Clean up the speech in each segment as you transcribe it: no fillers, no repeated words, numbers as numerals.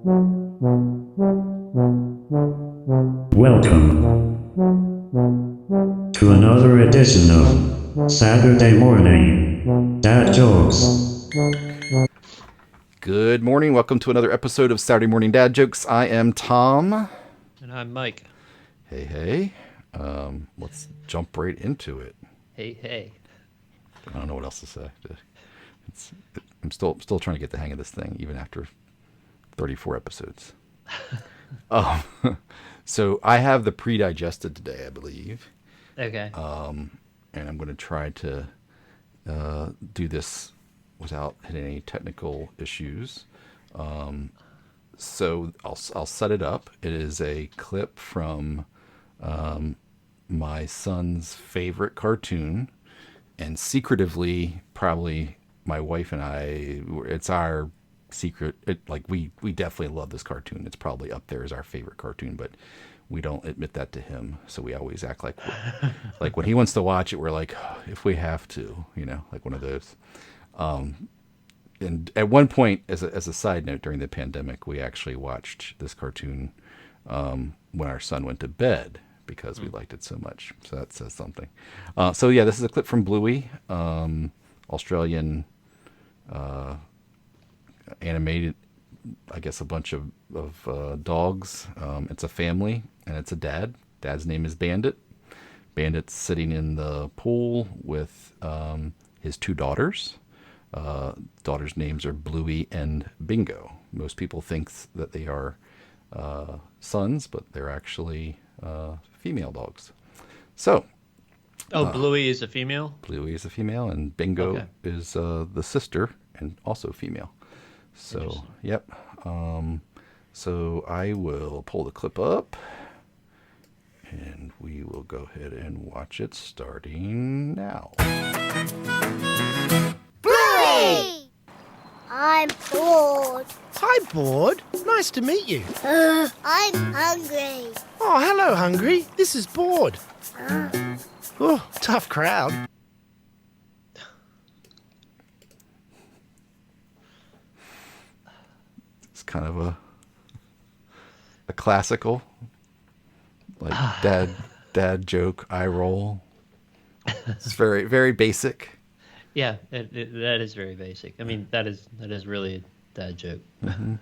Welcome to another edition of Saturday Morning Dad Jokes. Good morning. Welcome to another episode of Saturday Morning Dad Jokes. I am Tom. And I'm Mike. Hey, hey. Let's jump right into it. Hey, hey. I don't know what else to say. I'm still trying to get the hang of this thing, even after 34 episodes. So I have the pre-digested today, I believe. Okay. And I'm going to try to do this without hitting any technical issues. So I'll set it up. It is a clip from my son's favorite cartoon, and secretively, probably my wife and I, it's our secret. We definitely love this cartoon. It's probably up there as our favorite cartoon, but we don't admit that to him. So we always act like when he wants to watch it, we're like, if we have to, like one of those. And at one point, as a side note, during the pandemic, we actually watched this cartoon when our son went to bed because we liked it so much. So that says something. So yeah, this is a clip from Bluey, Australian animated, I guess, a bunch of dogs. It's a family, and it's a dad. Dad's name is Bandit. Bandit's sitting in the pool with his two daughters. Daughters' names are Bluey and Bingo. Most people think that they are sons, but they're actually female dogs. So, Bluey is a female? Bluey is a female, and Bingo is the sister and also female. So, yep. So I will pull the clip up, and we will go ahead and watch it starting now. Bluey! I'm bored. Hi, Bored. Nice to meet you. I'm hungry. Oh, hello, Hungry. This is Bored. Oh, tough crowd. It's kind of a classical, like dad joke, eye roll. It's very, very basic. Yeah, that is very basic. I mean, that is really a dad joke. Mm-hmm.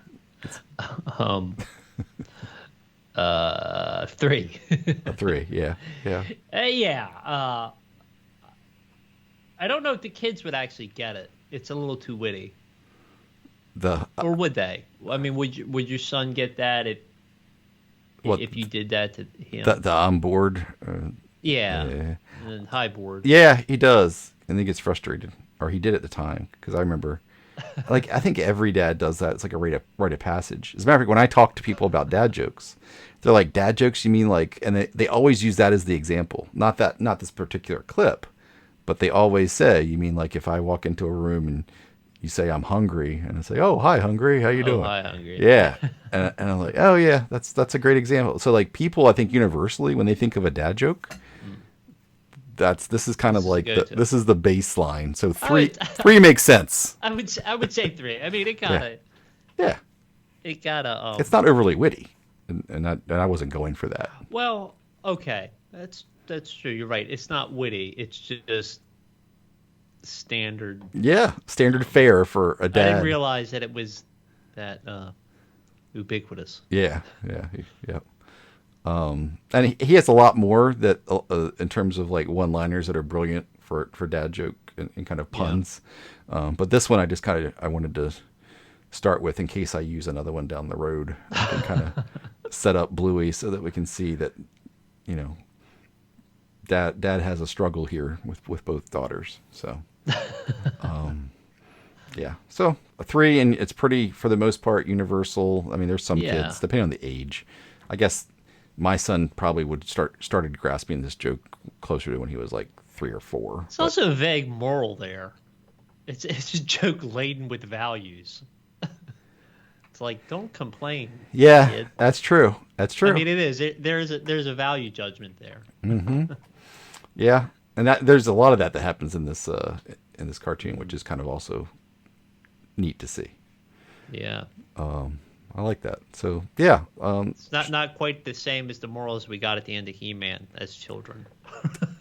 3. A 3, yeah. Yeah. I don't know if the kids would actually get it. It's a little too witty. Or would they? I mean, would your son get that if you did that to him? The on board. Yeah. And high board. Yeah, he does, and he gets frustrated, or he did at the time, because I remember. I think every dad does that. It's like a rite of passage. As a matter of fact, when I talk to people about dad jokes, they're like, "Dad jokes? You mean like?" And they always use that as the example. Not this particular clip, but they always say, "You mean like if I walk into a room and you say I'm hungry, and I say, oh, hi, hungry, how you doing?" Hi, hungry. Yeah, and I'm like, oh yeah, that's a great example. So like people, I think universally, when they think of a dad joke, this is kind of like this is the baseline. So three makes sense. I would say 3. I mean, it gotta. Yeah. It gotta. It's not overly witty, and I wasn't going for that. Well, okay, that's true. You're right. It's not witty. It's just standard. Yeah, standard fare for a dad. I didn't realize that it was that ubiquitous. Yeah. And he has a lot more that in terms of like one-liners that are brilliant for dad joke and kind of puns. Yeah. But this one I wanted to start with in case I use another one down the road. I can kind of set up Bluey so that we can see that, dad has a struggle here with both daughters. So, yeah. So a 3, and it's pretty, for the most part, universal. I mean, there's some kids, depending on the age. I guess my son probably would started grasping this joke closer to when he was like 3 or 4. It's also a vague moral there. It's a joke laden with values. It's like, don't complain. Yeah, kid. That's true. That's true. I mean, it is. There's a value judgment there. Mm-hmm. Yeah, and there's a lot of that happens in this cartoon, which is kind of also neat to see. Yeah. I like that. So yeah, It's not quite the same as the morals we got at the end of He-Man as children.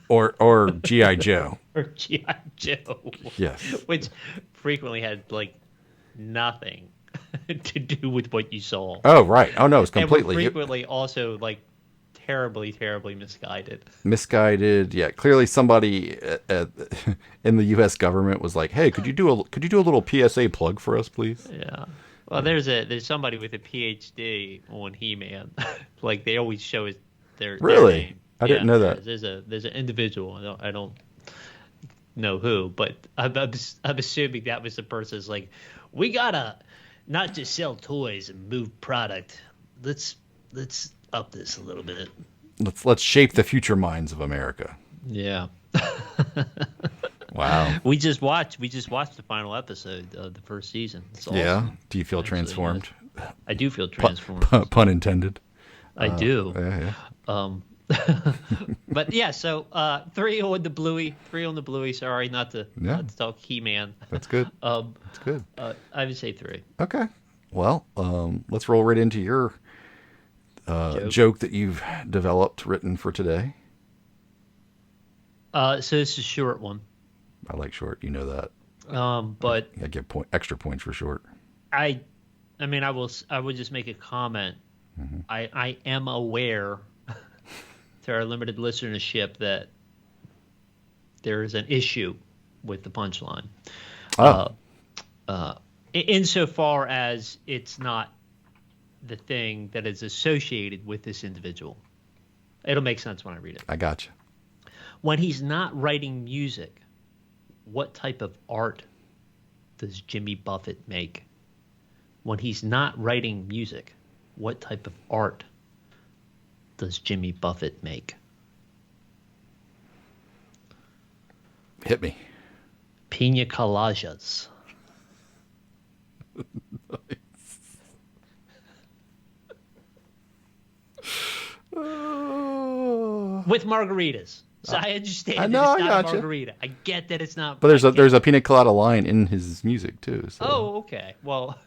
or G.I. Joe. Or G.I. Joe. Yes. Which frequently had like nothing to do with what you saw. Oh right. Oh no, it's completely. And were frequently also like terribly, terribly misguided. Misguided. Yeah, clearly somebody in the U.S. government was like, "Hey, could you do a little PSA plug for us, please?" Yeah. Well, there's somebody with a PhD on He-Man. Like they always show their name. I didn't know that. There's an individual. I don't know who, but I'm assuming that was the person's like, we gotta not just sell toys and move product. Let's up this a little bit. Let's shape the future minds of America. Yeah. Wow. We just watched the final episode of the first season. It's awesome. Yeah. Do you feel transformed? I do feel transformed. Pun intended. I do. Yeah. But yeah, so 3 on the Bluey. Sorry, not to talk He-Man. That's good. That's good. I would say 3. Okay. Well, let's roll right into your joke that you've written for today. So this is a short one. I like short. You know that. But I give extra points for short. I mean, I would just make a comment. Mm-hmm. I am aware to our limited listenership that there is an issue with the punchline. Insofar as it's not the thing that is associated with this individual. It'll make sense when I read it. I got you. When he's not writing music, what type of art does Jimmy Buffett make? When he's not writing music, what type of art does Jimmy Buffett make? Hit me. Pina coladas. With margaritas. So I understand I know, that it's I not gotcha. a margarita. I get that it's not. But there's a pina colada line in his music too. So. Oh, okay. Well,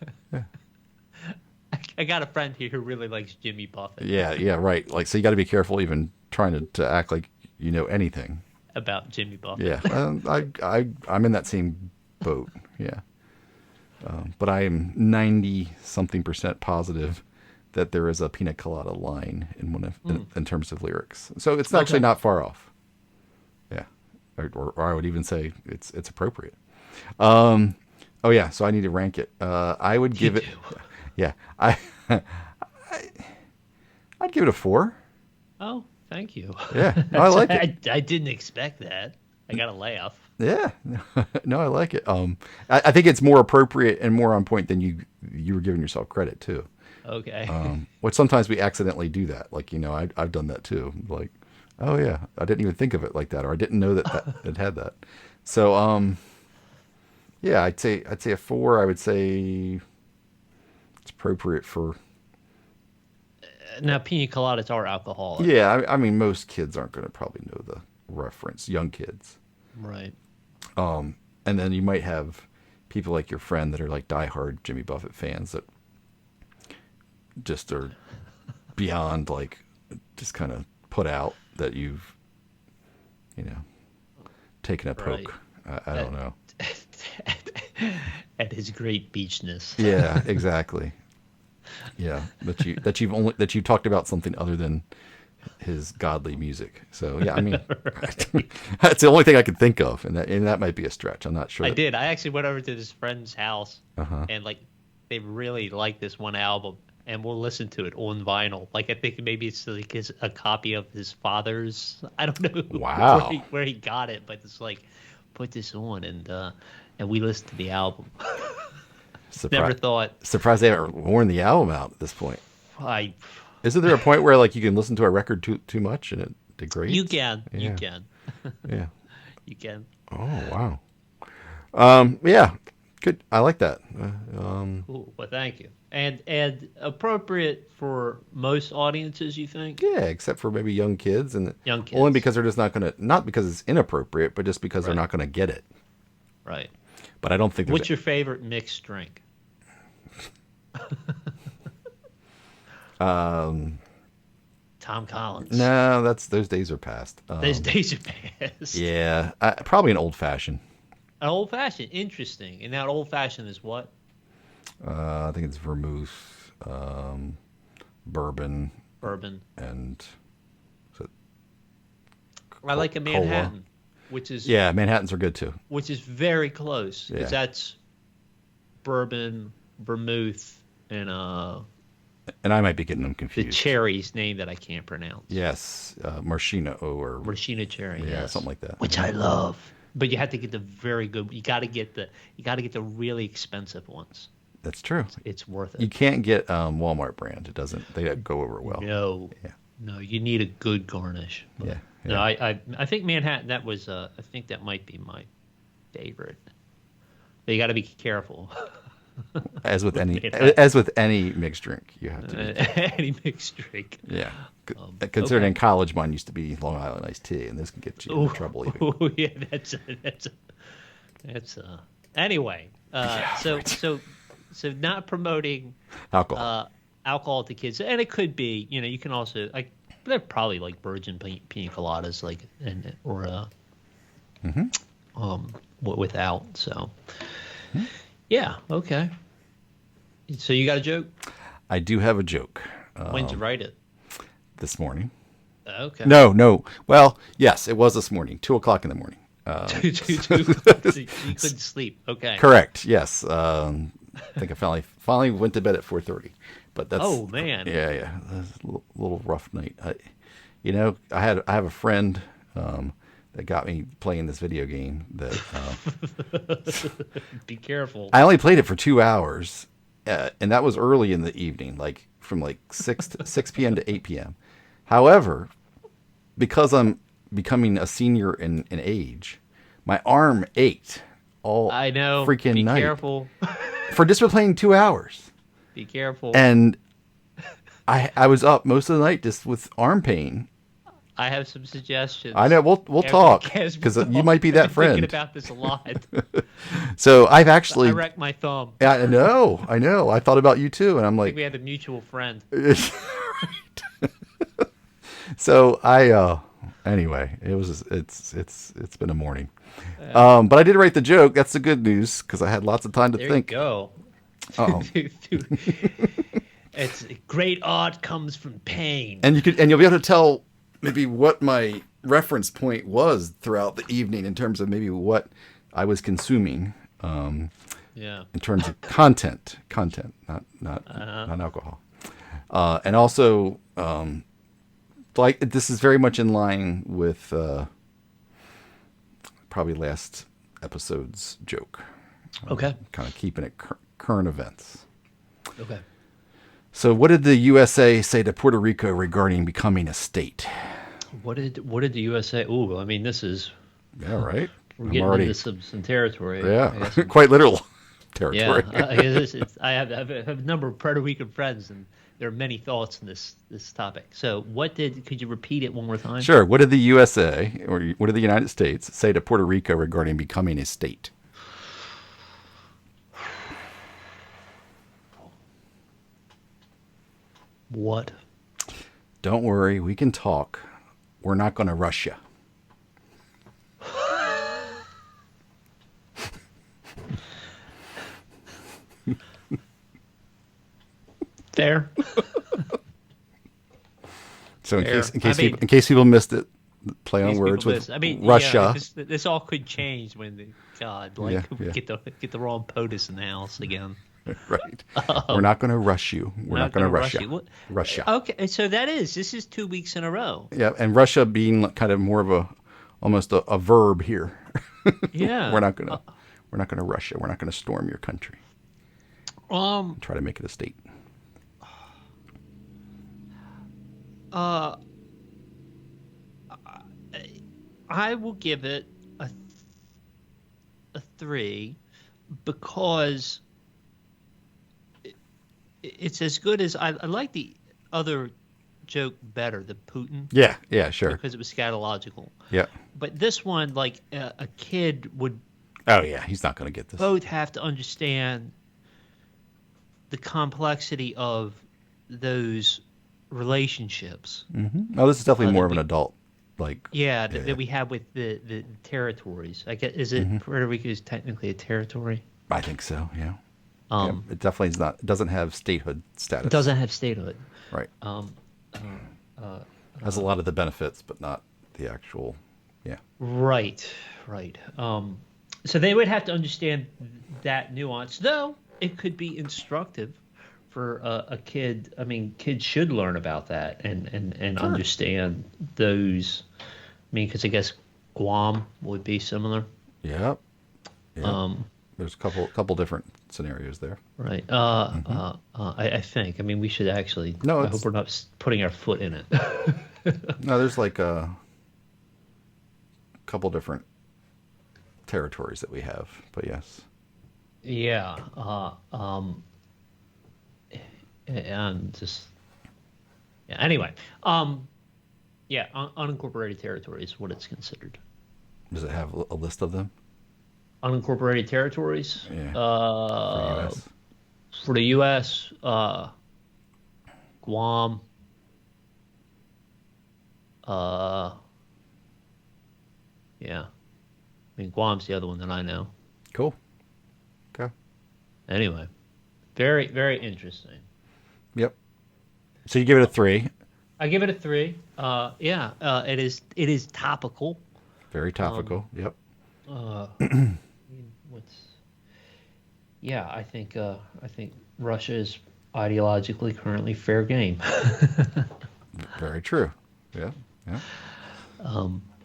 I got a friend here who really likes Jimmy Buffett. Yeah, right. Like, so you got to be careful even trying to act like you know anything about Jimmy Buffett. Yeah, I'm in that same boat. Yeah, but I am 90-something% positive that there is a pina colada line in terms of lyrics. So it's actually not far off. Yeah, or I would even say it's appropriate. Oh yeah, so I need to rank it. I would give it. Yeah, I'd give it a 4. Oh, thank you. Yeah, no, I like it. I didn't expect that. I got to laugh. Yeah, no, I like it. I think it's more appropriate and more on point than you were giving yourself credit too. Okay. Which sometimes we accidentally do that. Like, I've done that too. Like, oh yeah, I didn't even think of it like that, or I didn't know that it had that. So, yeah, I'd say a 4. I would say it's appropriate for. Now, pina coladas are alcoholic. Yeah, I mean, most kids aren't going to probably know the reference. Young kids. Right. And then you might have people like your friend that are like diehard Jimmy Buffett fans that just are beyond like just kind of put out that you've taken a poke. Right. I don't know. At his great beachness. Yeah, exactly. Yeah, that you've talked about something other than his godly music. So yeah, I mean, that's the only thing I could think of, and that might be a stretch. I'm not sure. I actually went over to this friend's house, and like they really like this one album, and we'll listen to it on vinyl. Like I think maybe it's like a copy of his father's. I don't know. Wow. where he got it, but it's like put this on and we listened to the album. Never thought. Surprised they haven't worn the album out at this point. Isn't there a point where like you can listen to a record too much and it degrades? You can. Yeah. You can. Yeah. You can. Oh wow. Yeah. Good. I like that. Cool. Well, thank you. And appropriate for most audiences, you think? Yeah, except for maybe young kids Young kids. Only because they're just not because it's inappropriate, but just because they're not going to get it. Right. But I don't think. What's your favorite mixed drink? Tom Collins. No, those days are past. Those days are past. Yeah, probably an old fashioned. An old fashioned, interesting. And that old fashioned is what? I think it's vermouth, bourbon, and is it I like a Manhattan, which is Manhattans are good too. Which is very close because that's bourbon, vermouth, and I might be getting them the confused. cherry's name that I can't pronounce. Yes, maraschino or maraschino cherry. Yeah, yes. something like that. Which I love. But you have to get the very good. You got to get the really expensive ones. That's true. It's worth it. You can't get Walmart brand. It doesn't. They don't go over well. No. Yeah. No, you need a good garnish. But, Yeah. No, I think Manhattan. That was. I think that might be my favorite. But you got to be careful. As with any mixed drink, you have to. Any mixed drink. Yeah. Considering college, mine used to be Long Island iced tea, and this can get you into trouble. Even. Oh yeah, that's anyway. So not promoting alcohol to kids, and it could be, you can also they're probably like virgin pina coladas, without. So yeah, okay. So you got a joke? I do have a joke. When'd you write it? This morning. Okay. No. Well, yes, it was this morning, 2:00 in the morning. So you couldn't sleep. Okay. Correct. Yes. I think I finally went to bed at 4:30. But that's. Oh man. Yeah. That's a little rough night. I have a friend that got me playing this video game. That. Be careful. I only played it for 2 hours, and that was early in the evening, like from 6 p.m. to 8 p.m. However, because I'm becoming a senior in age, my arm ached all freaking night. Be careful. For just playing 2 hours. Be careful. And I was up most of the night just with arm pain. I have some suggestions. I know we'll talk because you might be that friend. Thinking about this a lot. So I've actually. I wrecked my thumb. Yeah, I know. I thought about you too, and I'm like. I think we had a mutual friend. So anyway, it's been a morning. But I did write the joke. That's the good news because I had lots of time to think. There you go. Oh. It's great art comes from pain. And you'll be able to tell maybe what my reference point was throughout the evening in terms of maybe what I was consuming. In terms of content, not alcohol. And also, this is very much in line with probably last episode's joke. Okay. Kind of keeping it current events. Okay. So what did the USA say to Puerto Rico regarding becoming a state? What did the USA? Ooh, I mean, this is. Yeah, right. We're getting into some territory. Yeah, quite literal territory. Yeah, I have a number of Puerto Rican friends, and there are many thoughts in this topic. So, could you repeat it one more time? Sure. What did the USA or what did the United States say to Puerto Rico regarding becoming a state? What? Don't worry, we can talk. We're not going to rush you. Fair. So in case people missed it, play on words with Russia. Yeah, this all could change when get the wrong POTUS in the house again. Right. We're not going to rush you. We're not going to rush you. Russia. Okay, so this is 2 weeks in a row. Yeah, and Russia being kind of more of almost a verb here. Yeah. We're not going to rush you. We're not going to storm your country. Try to make it a state. I will give it a 3 because it's as good as I like the other joke better, the Putin. Yeah, sure. Because it was scatological. Yeah. But this one, like a kid would. Oh yeah, he's not going to get this. Both have to understand the complexity of those relationships. Mm-hmm. Oh, this is definitely more of an adult, like. Yeah, that we have with the territories. I guess, is it Puerto Rico is technically a territory? I think so. Yeah. It definitely is not. It doesn't have statehood status. It doesn't have statehood. Right. Has a lot of the benefits, but not the actual. Yeah. Right. So they would have to understand that nuance, though it could be instructive for a kid. I mean, kids should learn about that and understand those. I mean, because I guess Guam would be similar. Yep. There's a couple different scenarios there. Right. I think. I mean, we should actually. No, I hope we're not putting our foot in it. No, there's like a couple different territories that we have, but yes. Yeah. And just. Yeah. Anyway. Yeah. Unincorporated territory is what it's considered. Does it have a list of them? Unincorporated territories. Yeah. For the U.S., Guam. Yeah. I mean, Guam's the other one that I know. Cool. Okay. Anyway, very, very interesting. Yep. So you give it a 3. I give it a 3. Yeah. It is topical. Very topical. Yep. Yeah, I think Russia is ideologically currently fair game. Very true. Yeah.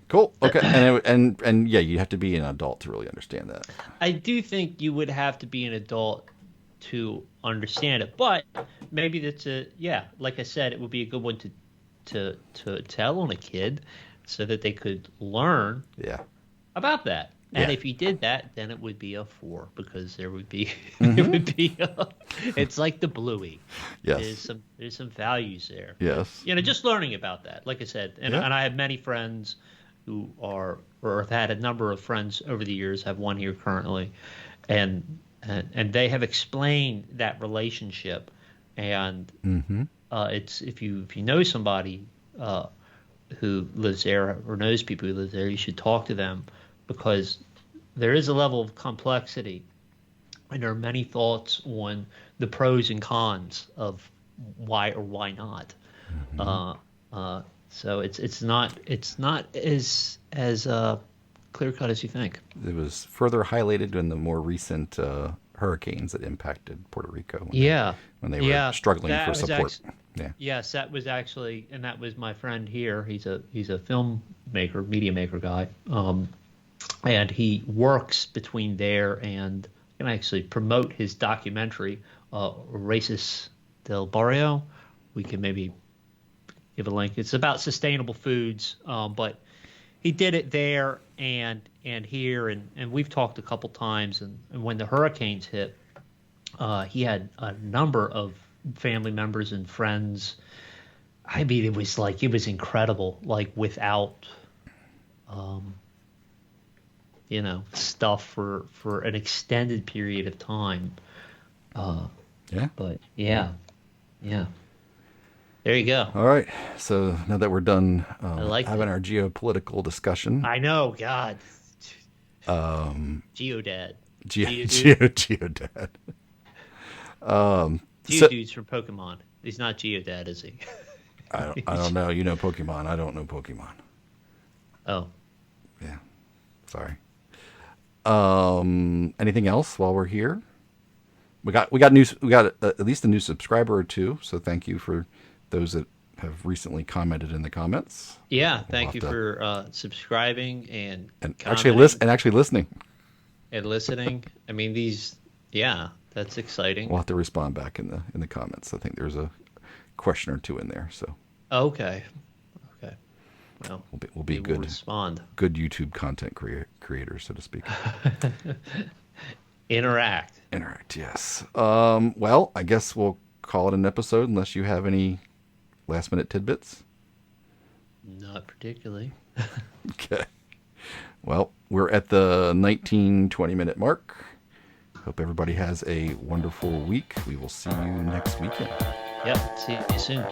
Cool. Okay. And yeah, you have to be an adult to really understand that. I do think you would have to be an adult to understand it, but maybe that's like I said, it would be a good one to tell on a kid so that they could learn about that. And if you did that, then it would be a 4 because there would be it would be it's like the Bluey. Yes. There's some values there. Yes. Just learning about that. Like I said, and I have many friends who are or have had a number of friends over the years, have one here currently, and they have explained that relationship, and it's if you know somebody who lives there or knows people who live there, you should talk to them. Because there is a level of complexity, and there are many thoughts on the pros and cons of why or why not. So it's not as clear cut as you think. It was further highlighted in the more recent hurricanes that impacted Puerto Rico. When they were struggling for support. Yes, that was actually, and that was my friend here. He's a filmmaker, media maker guy. And he works between there and can actually promote his documentary, Races del Barrio. We can maybe give a link. It's about sustainable foods, but he did it there and here, and we've talked a couple times. And when the hurricanes hit, he had a number of family members and friends. I mean, it was incredible. Like without. Stuff for an extended period of time. But yeah. There you go. All right. So now that we're done having our geopolitical discussion. I know, God. Geodad. Geodad. Geodude's from Pokemon. He's not Geodad, is he? I don't know. You know Pokemon. I don't know Pokemon. Oh. Yeah. Sorry. Anything else while we're here? We got at least a new subscriber or 2, so thank you for those that have recently commented in the comments. Yeah, thank you for subscribing and actually listening. And listening. I mean, that's exciting. We'll have to respond back in the comments. I think there's a question or 2 in there, so. Okay. Well, we'll be good. Respond. Good YouTube content creators, so to speak. Interact. Yes. Well, I guess we'll call it an episode unless you have any last minute tidbits. Not particularly. Okay. Well, we're at the 19-20 minute mark. Hope everybody has a wonderful week. We will see you next weekend. Yep. See you soon.